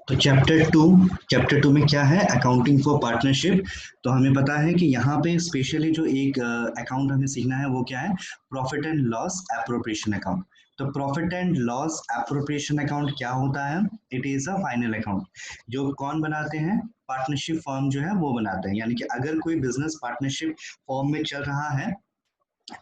तो chapter two में क्या है, अकाउंटिंग फॉर पार्टनरशिप। तो हमें पता है कि यहाँ पे स्पेशली जो एक अकाउंट हमें सीखना है वो क्या है, profit and loss appropriation account. तो profit and loss appropriation account क्या होता है, it is a final account जो कौन बनाते हैं, पार्टनरशिप फर्म जो है वो बनाते हैं। यानी कि अगर कोई बिजनेस पार्टनरशिप फॉर्म में चल रहा है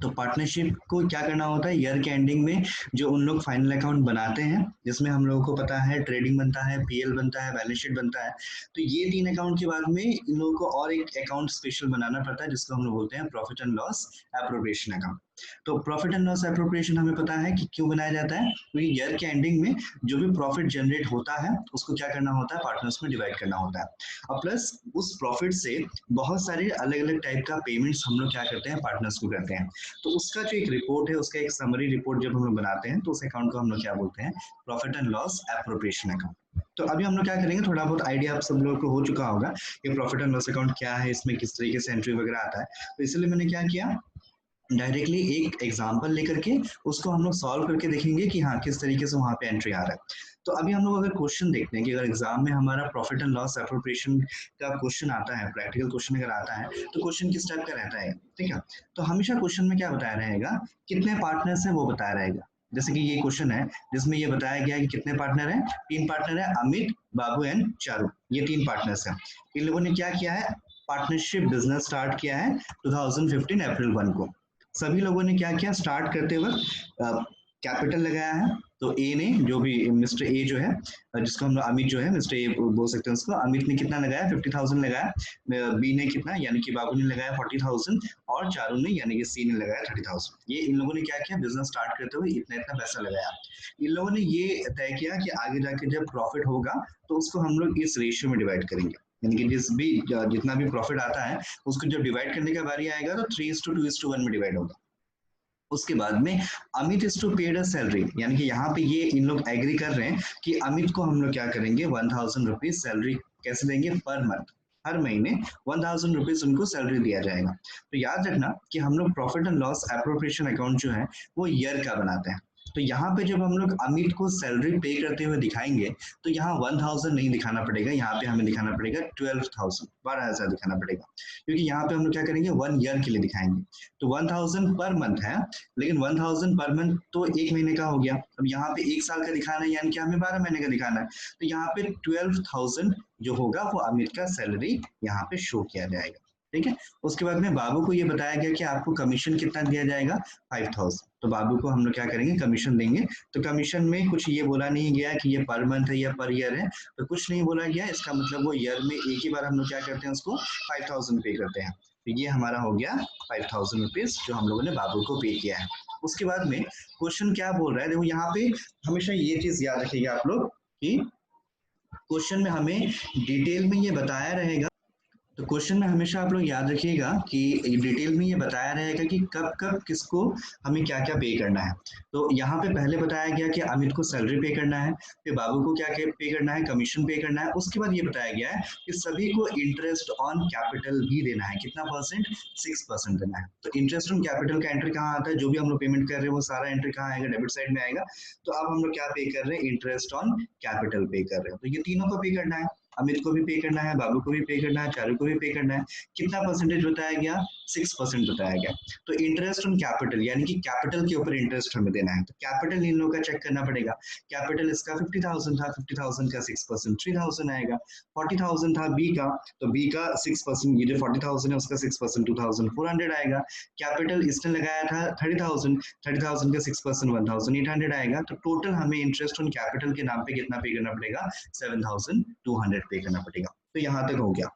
तो पार्टनरशिप को क्या करना होता है, ईयर के एंडिंग में जो उन लोग फाइनल अकाउंट बनाते हैं जिसमें हम लोगों को पता है ट्रेडिंग बनता है, पीएल बनता है, बैलेंस शीट बनता है। तो ये तीन अकाउंट के बाद में इन लोगों को और एक अकाउंट स्पेशल बनाना पड़ता है जिसको हम लोग बोलते हैं profit and loss appropriation account. तो प्रॉफिट एंड लॉस एप्रोप्रिएशन हमें पता है कि क्यों बनाया जाता है, क्योंकि ईयर के एंडिंग में जो भी प्रॉफिट जनरेट होता है उसको क्या करना होता है, पार्टनर्स में डिवाइड करना होता है। और प्लस उस प्रॉफिट से बहुत सारे अलग अलग टाइप का पेमेंट्स हम लोग क्या करते हैं, पार्टनर्स को करते हैं। तो उसका जो एक रिपोर्ट है, उसका एक समरी रिपोर्ट जब हम लोग बनाते हैं तो उस अकाउंट को हम लोग क्या बोलते हैं, profit and loss appropriation account. तो अभी हम लोग क्या करेंगे, थोड़ा बहुत आइडिया आप सब लोगों को हो चुका होगा कि प्रॉफिट एंड लॉस अकाउंट क्या है, इसमें किस तरीके से एंट्री वगैरह आता है। तो इसलिए मैंने क्या किया, डायरेक्टली एक एग्जांपल लेकर के उसको हम लोग सॉल्व करके देखेंगे कि हाँ किस तरीके से वहां पे एंट्री आ रहा है। तो अभी हम लोग अगर क्वेश्चन देखते हैं कि अगर एग्जाम में हमारा प्रॉफिट एंड लॉस एप्रोप्रिएशन का क्वेश्चन आता है, प्रैक्टिकल क्वेश्चन अगर आता है तो क्वेश्चन किस टाइप का रहता है, ठीक है। तो हमेशा क्वेश्चन में क्या बताया रहेगा, कितने पार्टनर्स हैं वो बताया रहेगा। जैसे कि ये क्वेश्चन है जिसमें ये बताया गया है कि कितने पार्टनर हैं, तीन पार्टनर है, अमित, बाबू एंड चारू, ये तीन पार्टनर्स हैं। इन लोगों ने क्या किया है, पार्टनरशिप बिजनेस स्टार्ट किया है 2015 अप्रैल 1 को। सभी लोगों ने क्या किया, स्टार्ट करते वक्त कैपिटल लगाया है। तो ए ने, जो भी मिस्टर ए जो है, जिसको हम लोग अमित जो है, मिस्टर ए बोल सकते हैं उसको, अमित ने कितना लगाया, 50,000 लगाया। बी ने कितना, यानी कि बाबू ने लगाया 40,000, और चारू ने यानी कि सी ने लगाया 30,000। ये इन लोगों ने क्या किया, बिजनेस स्टार्ट करते हुए इतना इतना पैसा लगाया। इन लोगों ने ये तय किया कि आगे जाके जब प्रॉफिट होगा तो उसको हम लोग इस रेशियो में डिवाइड करेंगे। यानी कि जितना भी प्रॉफिट आता है उसको जब डिवाइड करने का बारी आएगा तो 3:2:1 में डिवाइड होगा। उसके बाद में Amit is to paid a salary, यानी कि यहाँ पे ये इन लोग एग्री कर रहे हैं कि अमित को हम लोग क्या करेंगे, 1,000 रुपीज सैलरी कैसे देंगे, पर मंथ, हर महीने 1,000 रुपीज उनको सैलरी दिया जाएगा। तो याद रखना कि हम लोग profit and loss appropriation account जो है वो ईयर का बनाते हैं। तो यहाँ पे जब हम लोग अमित को सैलरी पे करते हुए दिखाएंगे तो यहाँ 1,000 नहीं दिखाना पड़ेगा, यहाँ पे हमें दिखाना पड़ेगा 12,000, 12,000 दिखाना पड़ेगा, क्योंकि यहाँ पे हम लोग क्या करेंगे, 1 ईयर के लिए दिखाएंगे। तो 1,000 पर मंथ है, लेकिन 1,000 पर मंथ तो एक महीने का हो गया। अब यहाँ पे एक साल का दिखाना है, यानी कि हमें 12 महीने का दिखाना है। तो यहाँ पे 12,000 जो होगा वो अमित का सैलरी यहाँ पे शो किया जाएगा, ठीक है। उसके बाद में बाबू को ये बताया गया कि आपको कमीशन कितना दिया जाएगा, 5,000। तो बाबू को हम लोग क्या करेंगे, कमीशन देंगे। तो कमीशन में कुछ ये बोला नहीं गया कि ये पर मंथ है या पर ईयर है, तो कुछ नहीं बोला गया। इसका मतलब वो ईयर में एक ही बार हम लोग क्या करते हैं, उसको 5,000 पे करते हैं। तो ये हमारा हो गया 5,000 रुपीज जो हम लोगों ने बाबू को पे किया है। उसके बाद में क्वेश्चन क्या बोल रहा है, देखो यहाँ पे हमेशा ये चीज याद रखिएगा आप लोग कि क्वेश्चन में हमें डिटेल में ये बताया रहेगा। तो क्वेश्चन में हमेशा आप लोग याद रखिएगा कि डिटेल में ये बताया रहेगा कि कब कब किसको हमें क्या क्या पे करना है। तो यहाँ पे पहले बताया गया कि अमित को सैलरी पे करना है, फिर बाबू को क्या क्या पे करना है, कमीशन पे करना है। उसके बाद ये बताया गया है कि सभी को इंटरेस्ट ऑन कैपिटल भी देना है, कितना परसेंट, 6% देना है। तो इंटरेस्ट ऑन कैपिटल का एंट्री कहाँ आता है, जो भी हम लोग पेमेंट कर रहे हैं वो सारा एंट्री कहाँ आएगा, डेबिट साइड में आएगा। तो अब हम लोग क्या पे कर रहे हैं, इंटरेस्ट ऑन कैपिटल पे कर रहे हैं। तो ये तीनों को पे करना है, अमित को भी पे करना है, बाबू को भी पे करना है, चारू को भी पे करना है। कितना परसेंटेज बताया गया, 6% बताया गया। तो इंटरेस्ट ऑन कैपिटल, यानी कि कैपिटल के ऊपर इंटरेस्ट हमें देना है। तो कैपिटल इन लोगों का चेक करना पड़ेगा। कैपिटल इसका 50,000 था, 50,000 का 6% 3,000 आएगा। 40,000 था बी का, तो बी का 6%, ये जो 40,000 है उसका 6% 2,400 आएगा। कैपिटल इसने लगाया था 30,000, 30,000 का 6% 1,800 आएगा। तो टोटल हमें इंटरेस्ट ऑन कैपिटल के नाम पे कितना पे करना पड़ेगा, 7,200 पे करना पड़ेगा। तो यहाँ तक हो गया।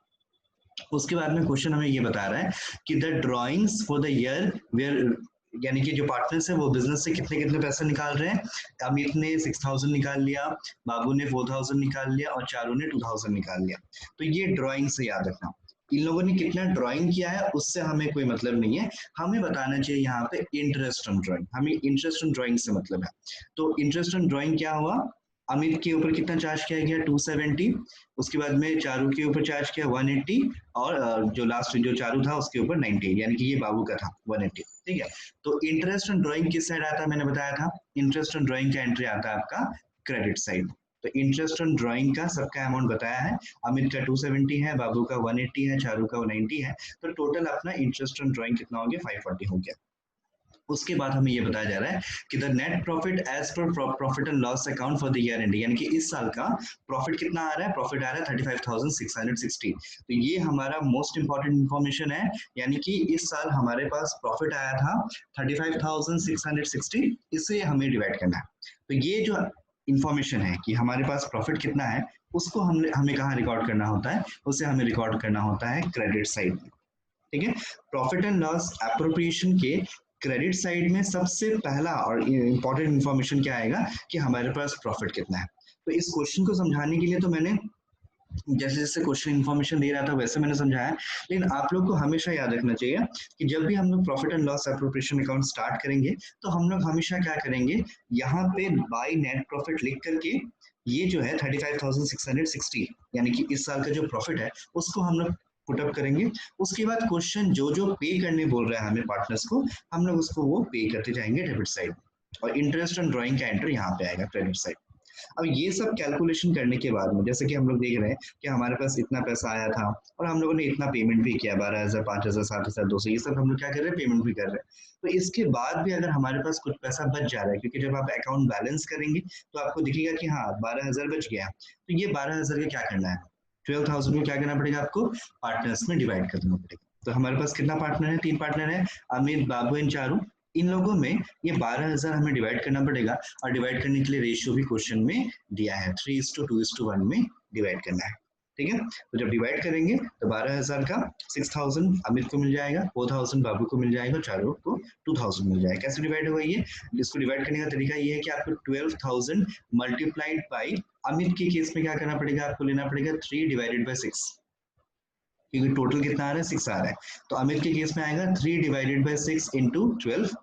उसके बाद में क्वेश्चन हमें ये बता रहा है कि the drawings for the year were, यानी कि जो पार्टनर्स है वो बिजनेस से कितने कितने पैसे निकाल रहे हैं। अमित ने 6,000 निकाल लिया, बाबू ने 4,000 निकाल लिया, और चारू ने 2,000 निकाल लिया। तो ये ड्राइंग से याद रखना, इन लोगों ने कितना ड्राइंग किया है उससे हमें कोई मतलब नहीं है। हमें बताना चाहिए यहाँ पे इंटरेस्ट ऑन ड्राइंग, हमें इंटरेस्ट ऑन ड्राइंग से मतलब है। तो इंटरेस्ट ऑन ड्राइंग क्या हुआ, अमित के ऊपर कितना चार्ज किया गया, 270। उसके बाद में चारू के ऊपर चार्ज किया 180, और जो लास्ट जो चारू था उसके ऊपर 90, यानी कि ये बाबू का था 180, ठीक है। तो इंटरेस्ट ऑन ड्राइंग किस साइड आता है, मैंने बताया था इंटरेस्ट ऑन ड्राइंग का एंट्री आता है आपका क्रेडिट साइड। तो इंटरेस्ट ऑन ड्राइंग का सबका अमाउंट बताया है, अमित का 270 है, बाबू का 180 है, चारू का 90 है, तो टोटल अपना इंटरेस्ट ऑन ड्राइंग कितना हो गया 540 हो गया। उसके बाद हमें ये बताया जा रहा है कि the net profit as per profit and loss account for the year end, यानी कि इस साल का प्रॉफिट कितना आ रहा है, प्रॉफिट आ रहा है 35,660। तो ये हमारा मोस्ट इंपॉर्टेंट इंफॉर्मेशन है, यानी कि इस साल हमारे पास प्रॉफिट आया था 35,660, इसे हमें डिवाइड करना है। तो ये जो इंफॉर्मेशन है कि हमारे पास प्रॉफिट कितना है, उसको हमें कहाँ रिकॉर्ड करना होता है, उसे हमें रिकॉर्ड करना होता है क्रेडिट साइड में। ठीक है, प्रॉफिट एंड लॉस एप्रोप्रिएशन के क्रेडिट साइड में सबसे पहला और इंपॉर्टेंट इंफॉर्मेशन क्या आएगा कि हमारे पास प्रॉफिट कितना है। तो इस क्वेश्चन को समझाने के लिए तो मैंने जैसे जैसे क्वेश्चन इन्फॉर्मेशन दे रहा था वैसे मैंने समझाया, लेकिन आप लोग को हमेशा याद रखना चाहिए कि जब भी हम लोग profit and loss appropriation account start करेंगे तो हम लोग हमेशा क्या करेंगे, यहाँ पे बाय नेट प्रॉफिट लिख करके ये जो है 35,660 यानी कि इस साल का जो प्रॉफिट है उसको हम लोग पुटअप करेंगे। उसके बाद क्वेश्चन जो जो पे करने बोल रहा है हमें पार्टनर्स को, हम लोग उसको वो पे करते जाएंगे डेबिट साइड, और इंटरेस्ट ऑन ड्राइंग का एंटर यहाँ पे आएगा क्रेडिट साइड। अब ये सब कैलकुलेशन करने के बाद में जैसे कि हम लोग देख रहे हैं कि हमारे पास इतना पैसा आया था और हम लोगों ने इतना पेमेंट भी किया, 12,000, 5,000, 7,200, ये सब हम लोग क्या कर रहे हैं, पेमेंट भी कर रहे हैं। तो इसके बाद भी अगर हमारे पास कुछ पैसा बच जा रहा है, क्योंकि जब आप अकाउंट बैलेंस करेंगे तो आपको दिखेगा कि हाँ 12,000 बच गया, तो ये 12,000 का क्या करना है, 12,000 को क्या करना पड़ेगा आपको, पार्टनर्स में डिवाइड कर देना पड़ेगा। तो हमारे पास कितना पार्टनर है, 3 पार्टनर है, अमित, बाबू एंड चारू। इन लोगों में ये 12,000 हमें डिवाइड करना पड़ेगा, और डिवाइड करने के लिए रेशियो भी क्वेश्चन में दिया है, 3:2:1 में डिवाइड करना है। ठीक है, तो जब डिवाइड करेंगे तो 12,000 का 6,000 अमित को मिल जाएगा, 4,000 बाबू को मिल जाएगा, चारों को 2,000 मिल जाएगा। कैसे डिवाइड होगा ये, इसको डिवाइड करने का तरीका ये है कि आपको 12,000 मल्टीप्लाइड बाई, अमित के केस में क्या करना पड़ेगा, आपको लेना पड़ेगा 3/6, क्योंकि टोटल कितना आ रहा है 6 आ रहा है। तो अमित के केस में आएगा 3/6 इंटू 12,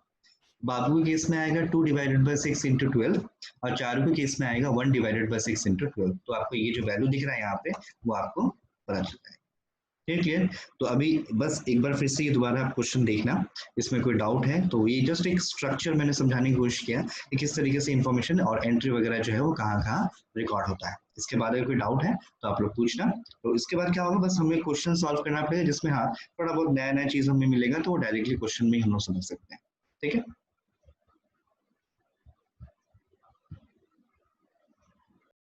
बाबू के केस में आएगा 2/6 इंटू 12, और चारू के केस में आएगा 1/6 इंटू 12। तो आपको ये जो वैल्यू दिख रहा है यहाँ पे वो आपको पता चलता है। ठीक है, तो अभी बस एक बार फिर से ये दोबारा आप क्वेश्चन देखना, इसमें कोई डाउट है तो ये जस्ट एक स्ट्रक्चर मैंने समझाने की कोशिश किया कि किस तरीके से इंफॉर्मेशन और एंट्री वगैरह जो है वो कहाँ कहाँ रिकॉर्ड होता है। इसके बाद अगर कोई डाउट है तो आप लोग पूछना। तो इसके बाद क्या होगा, बस हमें क्वेश्चन सॉल्व करना पड़ेगा जिसमें हाँ थोड़ा बहुत नया नया चीज हमें मिलेगा, तो वो डायरेक्टली क्वेश्चन में हम लोग समझ सकते हैं। ठीक है।